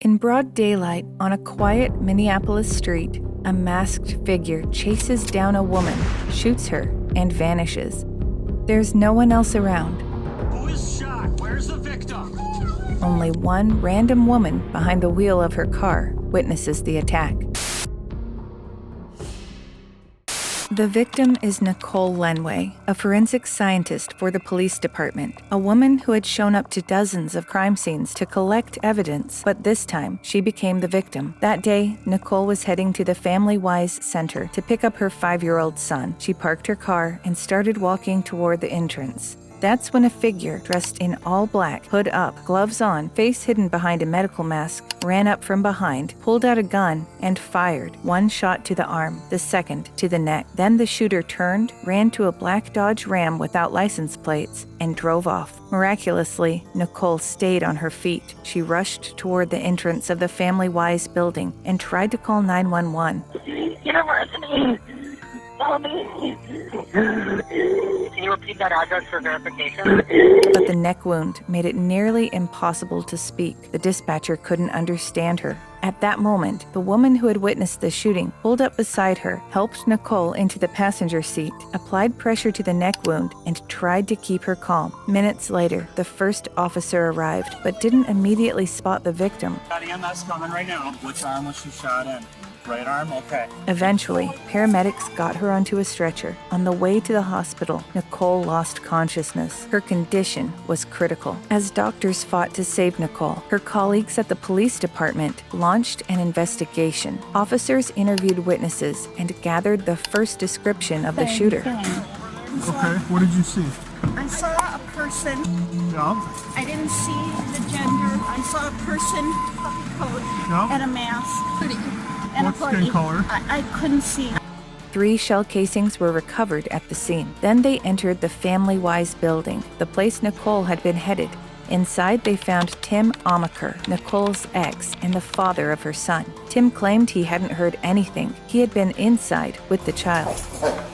In broad daylight, on a quiet Minneapolis street, a masked figure chases down a woman, shoots her, and vanishes. There's no one else around. Who is shot? Where's the victim? Only one random woman behind the wheel of her car witnesses the attack. The victim is Nicole Lenway, a forensic scientist for the police department, a woman who had shown up to dozens of crime scenes to collect evidence, but this time she became the victim. That day, Nicole was heading to the Family Wise Center to pick up her 5-year-old son. She parked her car and started walking toward the entrance. That's when a figure dressed in all black, hood up, gloves on, face hidden behind a medical mask, ran up from behind, pulled out a gun, and fired. One shot to the arm, the second to the neck. Then the shooter turned, ran to a black Dodge Ram without license plates, and drove off. Miraculously, Nicole stayed on her feet. She rushed toward the entrance of the Family Wise building and tried to call 911. University. Can you repeat that address for verification? But the neck wound made it nearly impossible to speak. The dispatcher couldn't understand her. At that moment, the woman who had witnessed the shooting pulled up beside her, helped Nicole into the passenger seat, applied pressure to the neck wound, and tried to keep her calm. Minutes later, the first officer arrived, but didn't immediately spot the victim. Got EMS coming right now. Which arm was she shot in? Right arm? Okay. Eventually, paramedics got her onto a stretcher. On the way to the hospital, Nicole lost consciousness. Her condition was critical. As doctors fought to save Nicole, her colleagues at the police department launched an investigation. Officers interviewed witnesses and gathered the first description of the shooter. Okay, what did you see? I saw a person. Yeah. I didn't see the gender. I saw a person, puffy coat, Yeah. and a mask. And What skin color? I couldn't see. 3 shell casings were recovered at the scene. Then they entered the Family Wise building, the place Nicole had been headed. Inside, they found Tim Amaker, Nicole's ex and the father of her son. Tim claimed he hadn't heard anything. He had been inside with the child.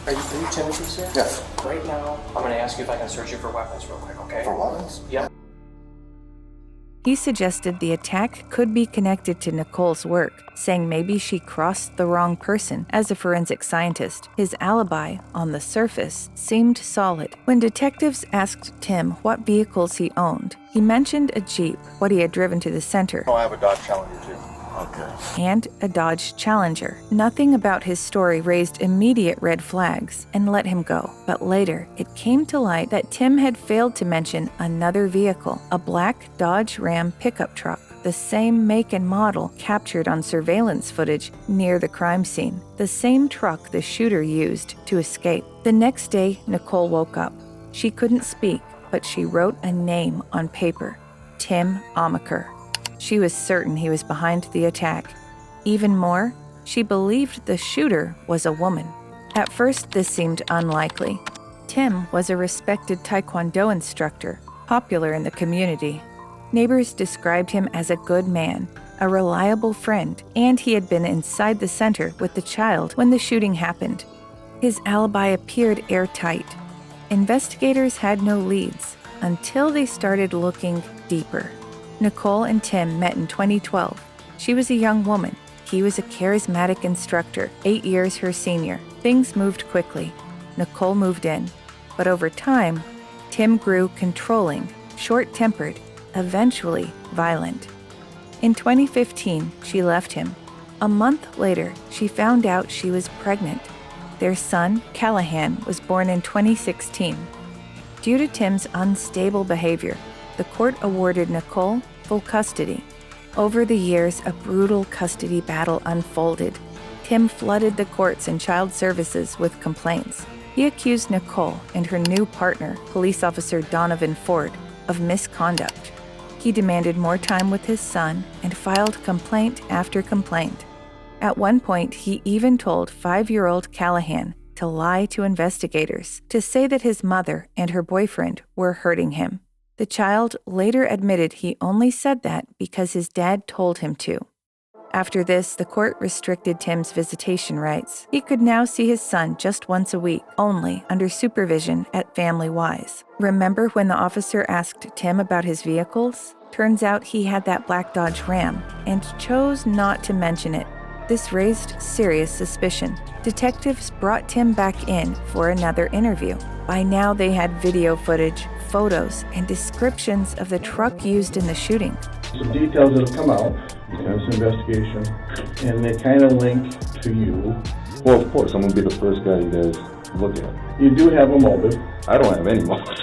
Are you Timothy, sir? Yes. Right now, I'm going to ask you if I can search you for weapons real quick, okay? For weapons? Yep. He suggested the attack could be connected to Nicole's work, saying maybe she crossed the wrong person as a forensic scientist. His alibi, on the surface, seemed solid. When detectives asked Tim what vehicles he owned, he mentioned a Jeep, what he had driven to the center, Oh, I have a Dodge Challenger too. Okay. and a Dodge Challenger. Nothing about his story raised immediate red flags and let him go. But later, it came to light that Tim had failed to mention another vehicle, a black Dodge Ram pickup truck, the same make and model captured on surveillance footage near the crime scene, the same truck the shooter used to escape. The next day, Nicole woke up. She couldn't speak, but she wrote a name on paper, Tim Amaker. She was certain he was behind the attack. Even more, she believed the shooter was a woman. At first, this seemed unlikely. Tim was a respected Taekwondo instructor, popular in the community. Neighbors described him as a good man, a reliable friend, and he had been inside the center with the child when the shooting happened. His alibi appeared airtight. Investigators had no leads until they started looking deeper. Nicole and Tim met in 2012. She was a young woman. He was a charismatic instructor, 8 years her senior. Things moved quickly. Nicole moved in. But over time, Tim grew controlling, short-tempered, eventually violent. In 2015, she left him. A month later, she found out she was pregnant. Their son, Callahan, was born in 2016. Due to Tim's unstable behavior, the court awarded Nicole full custody. Over the years, a brutal custody battle unfolded. Tim flooded the courts and child services with complaints. He accused Nicole and her new partner, police officer Donovan Ford, of misconduct. He demanded more time with his son and filed complaint after complaint. At one point, he even told 5-year-old Callahan to lie to investigators, to say that his mother and her boyfriend were hurting him. The child later admitted he only said that because his dad told him to. After this, the court restricted Tim's visitation rights. He could now see his son just once a week, only under supervision at Family Wise. Remember when the officer asked Tim about his vehicles? Turns out he had that black Dodge Ram and chose not to mention it. This raised serious suspicion. Detectives brought Tim back in for another interview. By now, they had video footage, photos, and descriptions of the truck used in the shooting. Some details that have come out, this investigation, and they kind of link to you. Well, of course, I'm going to be the first guy you guys look at. You do have a motive. I don't have any motive.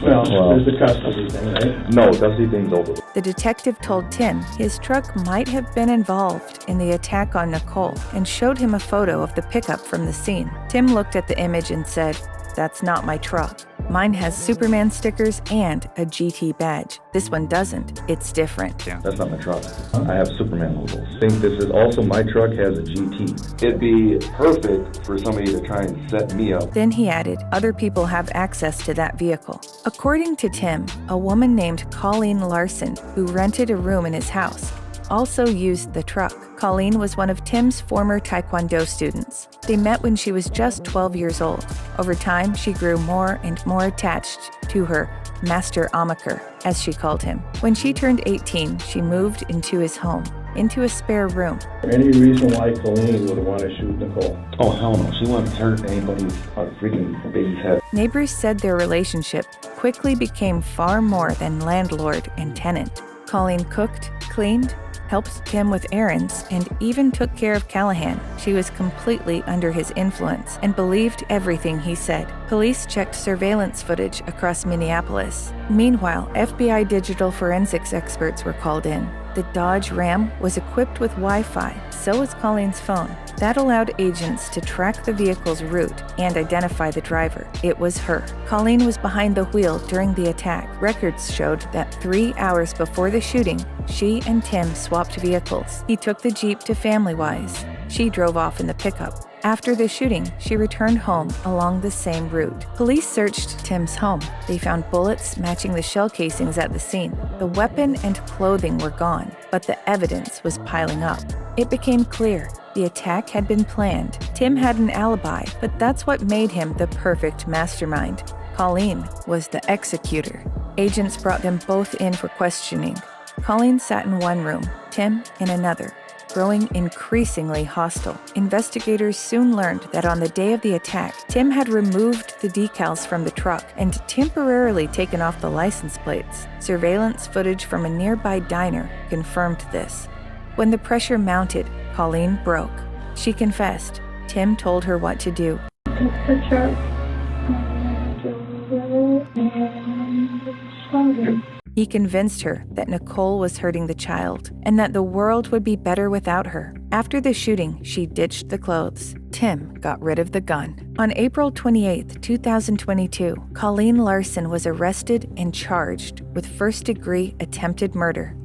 Well, there's the custody thing, right? No, custody thing's over. The detective told Tim his truck might have been involved in the attack on Nicole and showed him a photo of the pickup from the scene. Tim looked at the image and said, "That's not my truck. Mine has Superman stickers and a GT badge. This one doesn't. It's different." That's not my truck. I have Superman logos. I think this is also my truck has a GT. It'd be perfect for somebody to try and set me up. Then he added, other people have access to that vehicle. According to Tim, a woman named Colleen Larson, who rented a room in his house, also used the truck. Colleen was one of Tim's former Taekwondo students. They met when she was just 12 years old. Over time, she grew more and more attached to her Master Amaker, as she called him. When she turned 18, she moved into his home, into a spare room. Any reason why Colleen would want to shoot Nicole? Oh, hell no. She wouldn't hurt anybody's freaking baby's head. Neighbors said their relationship quickly became far more than landlord and tenant. Colleen cooked, cleaned, helped Tim with errands, and even took care of Callahan. She was completely under his influence and believed everything he said. Police checked surveillance footage across Minneapolis. Meanwhile, FBI digital forensics experts were called in. The Dodge Ram was equipped with Wi-Fi, so was Colleen's phone. That allowed agents to track the vehicle's route and identify the driver. It was her. Colleen was behind the wheel during the attack. Records showed that 3 hours before the shooting, she and Tim swapped vehicles. He took the Jeep to Family Wise. She drove off in the pickup. After the shooting, she returned home along the same route. Police searched Tim's home. They found bullets matching the shell casings at the scene. The weapon and clothing were gone, but the evidence was piling up. It became clear the attack had been planned. Tim had an alibi, but that's what made him the perfect mastermind. Colleen was the executor. Agents brought them both in for questioning. Colleen sat in one room, Tim in another. Growing increasingly hostile. Investigators soon learned that on the day of the attack, Tim had removed the decals from the truck and temporarily taken off the license plates. Surveillance footage from a nearby diner confirmed this. When the pressure mounted, Colleen broke. She confessed. Tim told her what to do. Take the truck and He convinced her that Nicole was hurting the child and that the world would be better without her. After the shooting, she ditched the clothes. Tim got rid of the gun. On April 28, 2022, Colleen Larson was arrested and charged with first-degree attempted murder.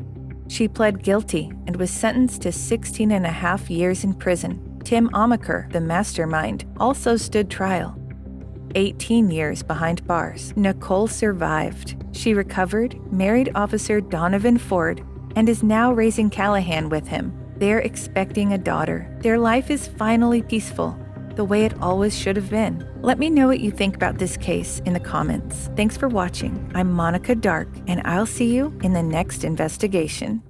She pled guilty and was sentenced to 16 and a half years in prison. Tim Amaker, the mastermind, also stood trial. 18 years behind bars. Nicole survived. She recovered, married Officer Donovan Ford, and is now raising Callahan with him. They're expecting a daughter. Their life is finally peaceful, the way it always should have been. Let me know what you think about this case in the comments. Thanks for watching. I'm Monica Dark, and I'll see you in the next investigation.